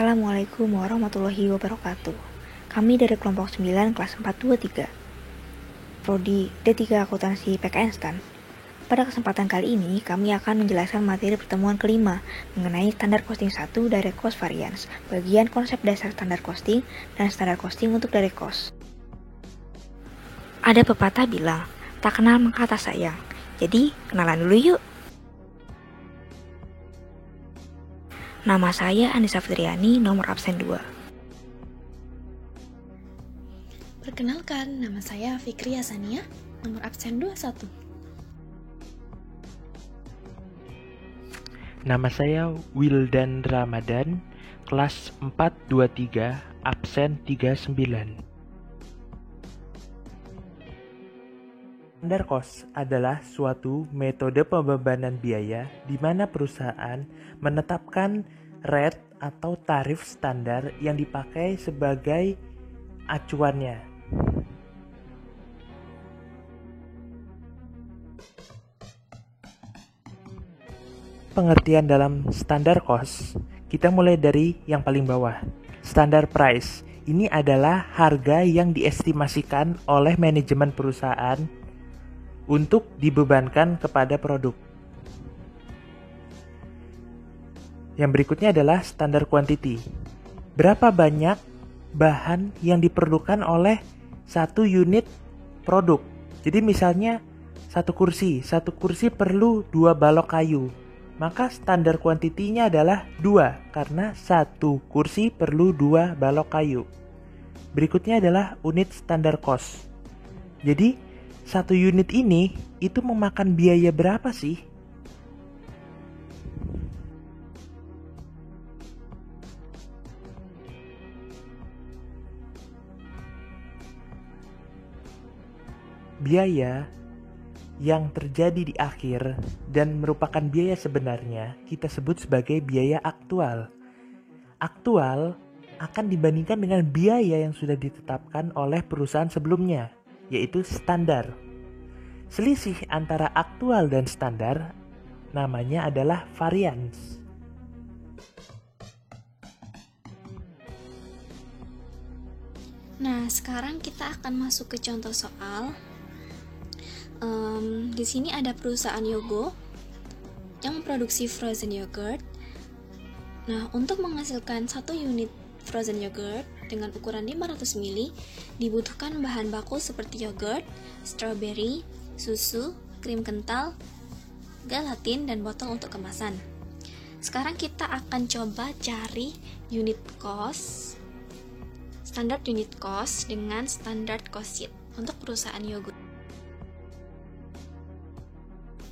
Assalamualaikum warahmatullahi wabarakatuh. Kami dari kelompok 9 kelas 423 Prodi D3 Akuntansi PKN STAN. Pada kesempatan kali ini, kami akan menjelaskan materi pertemuan kelima mengenai standar costing 1 direct cost variance, bagian konsep dasar standar costing, dan standar costing untuk direct cost. Ada pepatah bilang, tak kenal maka tak sayang. Jadi, kenalan dulu yuk. Nama saya Anissa Fitriani, nomor absen 2. Perkenalkan, nama saya Fikri Asania, nomor absen 21. Nama saya Wildan Ramadan, kelas 423, absen 39. Standar cost adalah suatu metode pembebanan biaya di mana perusahaan menetapkan rate atau tarif standar yang dipakai sebagai acuannya. Pengertian dalam standar cost, kita mulai dari yang paling bawah. Standar price, ini adalah harga yang diestimasikan oleh manajemen perusahaan untuk dibebankan kepada produk. Yang berikutnya adalah standar quantity. Berapa banyak bahan yang diperlukan oleh satu unit produk. Jadi misalnya satu kursi perlu 2 balok kayu. Maka standar kuantitinya adalah 2 karena satu kursi perlu 2 balok kayu. Berikutnya adalah unit standar cost. Jadi satu unit ini itu memakan biaya berapa sih? Biaya yang terjadi di akhir dan merupakan biaya sebenarnya kita sebut sebagai biaya aktual. Aktual akan dibandingkan dengan biaya yang sudah ditetapkan oleh perusahaan sebelumnya, yaitu standar. Selisih antara aktual dan standar namanya adalah variance. Nah, sekarang kita akan masuk ke contoh soal. Di sini ada perusahaan Yogo yang memproduksi frozen yogurt. Nah, untuk menghasilkan 1 unit frozen yogurt dengan ukuran 500 ml dibutuhkan bahan baku seperti yogurt, strawberry, susu, krim kental, gelatin, dan botol untuk kemasan. Sekarang kita akan coba cari unit cost, standar unit cost dengan standar cost sheet untuk perusahaan yogurt.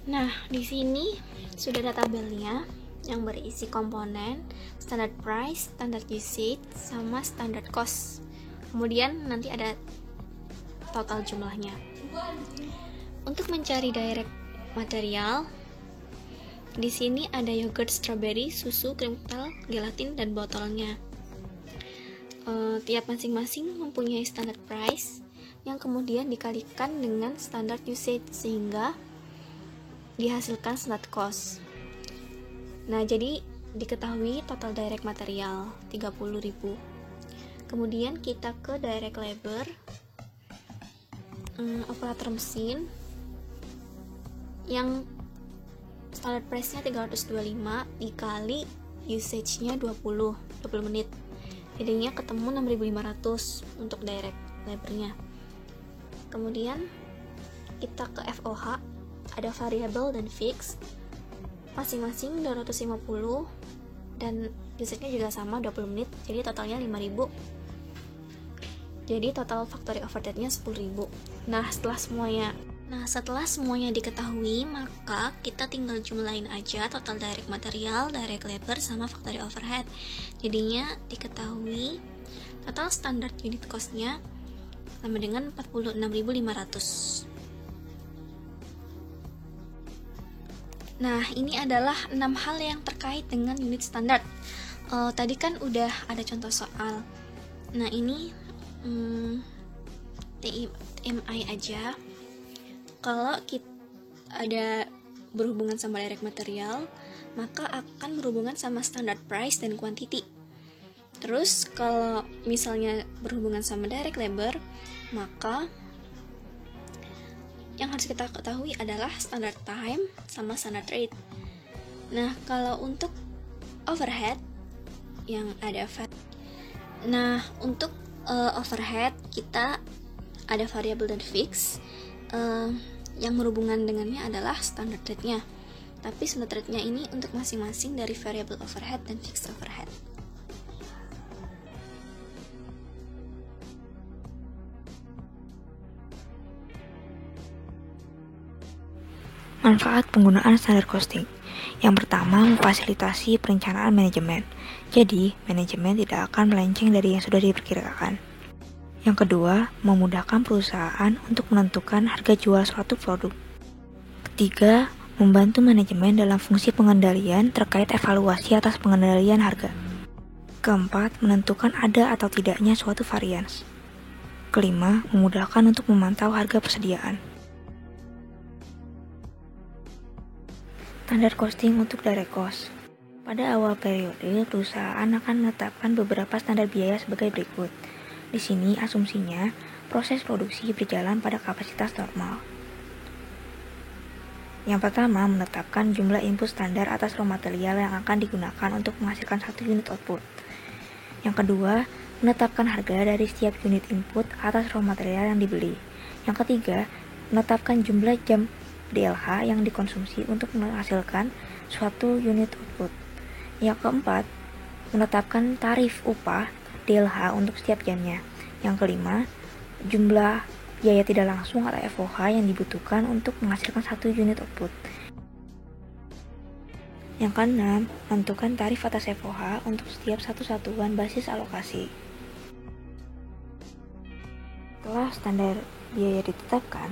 Nah, di sini sudah ada tabelnya yang berisi komponen, standard price, standard usage, sama standard cost. Kemudian nanti ada total jumlahnya. Untuk mencari direct material, di sini ada yogurt, strawberry, susu, krim kental, gelatin, dan botolnya. Tiap masing-masing mempunyai standard price yang kemudian dikalikan dengan standard usage sehingga dihasilkan standard cost. Nah, jadi diketahui total direct material 30.000. Kemudian kita ke direct labor, operator mesin yang standard price-nya 325 dikali usage-nya 20 menit. Jadinya ketemu 6.500 untuk direct labor-nya. Kemudian kita ke FOH, ada variable dan fix, masing-masing 250 dan usage-nya juga sama 20 menit, jadi totalnya 5.000. Jadi total factory overhead-nya 10.000. Nah, setelah semuanya diketahui, maka kita tinggal jumlahin aja total direct material, direct labor, sama factory overhead. Jadinya diketahui total standard unit cost-nya sama dengan 46.500. Nah, ini adalah 6 hal yang terkait dengan unit standar. Tadi kan udah ada contoh soal. Nah, ini TMI aja. Kalau kita ada berhubungan sama direct material, maka akan berhubungan sama standard price dan quantity. Terus kalau misalnya berhubungan sama direct labor, maka yang harus kita ketahui adalah standard time sama standard rate. Nah, kalau untuk overhead yang ada overhead kita ada variabel dan fix. Yang berhubungan dengannya adalah standard rate-nya. Tapi standard rate-nya ini untuk masing-masing dari variabel overhead dan fixed overhead. Manfaat penggunaan standar costing. Yang pertama, memfasilitasi perencanaan manajemen. Jadi, manajemen tidak akan melenceng dari yang sudah diperkirakan. Yang kedua, memudahkan perusahaan untuk menentukan harga jual suatu produk. Ketiga, membantu manajemen dalam fungsi pengendalian terkait evaluasi atas pengendalian harga. Keempat, menentukan ada atau tidaknya suatu varians. Kelima, memudahkan untuk memantau harga persediaan. Standar costing untuk direct cost. Pada awal periode, perusahaan akan menetapkan beberapa standar biaya sebagai berikut. Di sini asumsinya proses produksi berjalan pada kapasitas normal. Yang pertama, menetapkan jumlah input standar atas raw material yang akan digunakan untuk menghasilkan satu unit output. Yang kedua, menetapkan harga dari setiap unit input atas raw material yang dibeli. Yang ketiga, menetapkan jumlah jam DLH yang dikonsumsi untuk menghasilkan suatu unit output. Yang keempat, menetapkan tarif upah DLH untuk setiap jamnya. Yang kelima, jumlah biaya tidak langsung atau FOH yang dibutuhkan untuk menghasilkan satu unit output. Yang keenam, menentukan tarif atas FOH untuk setiap satu satuan basis alokasi. Setelah standar biaya ditetapkan,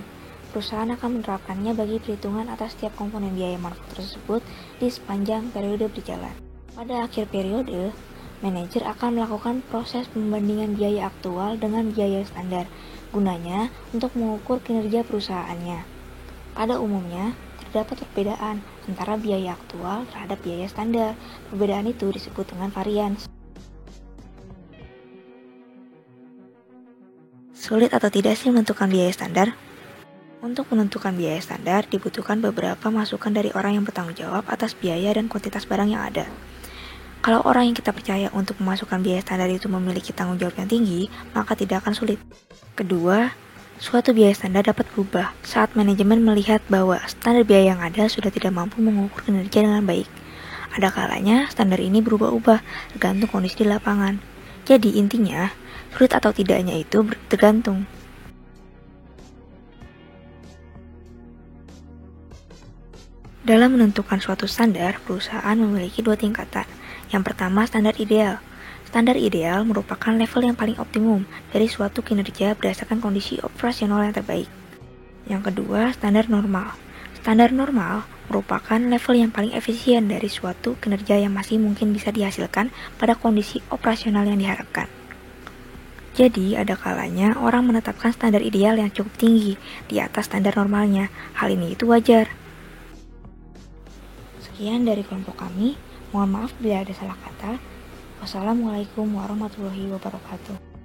perusahaan akan menerapkannya bagi perhitungan atas setiap komponen biaya manufaktur tersebut di sepanjang periode berjalan. Pada akhir periode, manajer akan melakukan proses pembandingan biaya aktual dengan biaya standar, gunanya untuk mengukur kinerja perusahaannya. Pada umumnya, terdapat perbedaan antara biaya aktual terhadap biaya standar. Perbedaan itu disebut dengan varians. Sulit atau tidak sih menentukan biaya standar? Untuk menentukan biaya standar, dibutuhkan beberapa masukan dari orang yang bertanggung jawab atas biaya dan kuantitas barang yang ada. Kalau orang yang kita percaya untuk memasukkan biaya standar itu memiliki tanggung jawab yang tinggi, maka tidak akan sulit. Kedua, suatu biaya standar dapat berubah saat manajemen melihat bahwa standar biaya yang ada sudah tidak mampu mengukur kinerja dengan baik. Ada kalanya standar ini berubah-ubah tergantung kondisi di lapangan. Jadi intinya, sulit atau tidaknya itu tergantung. Dalam menentukan suatu standar, perusahaan memiliki dua tingkatan. Yang pertama, standar ideal. Standar ideal merupakan level yang paling optimum dari suatu kinerja berdasarkan kondisi operasional yang terbaik. Yang kedua, standar normal. Standar normal merupakan level yang paling efisien dari suatu kinerja yang masih mungkin bisa dihasilkan pada kondisi operasional yang diharapkan. Jadi, ada kalanya orang menetapkan standar ideal yang cukup tinggi di atas standar normalnya. Hal ini itu wajar. Sekian dari kelompok kami. Mohon maaf bila ada salah kata. Wassalamualaikum warahmatullahi wabarakatuh.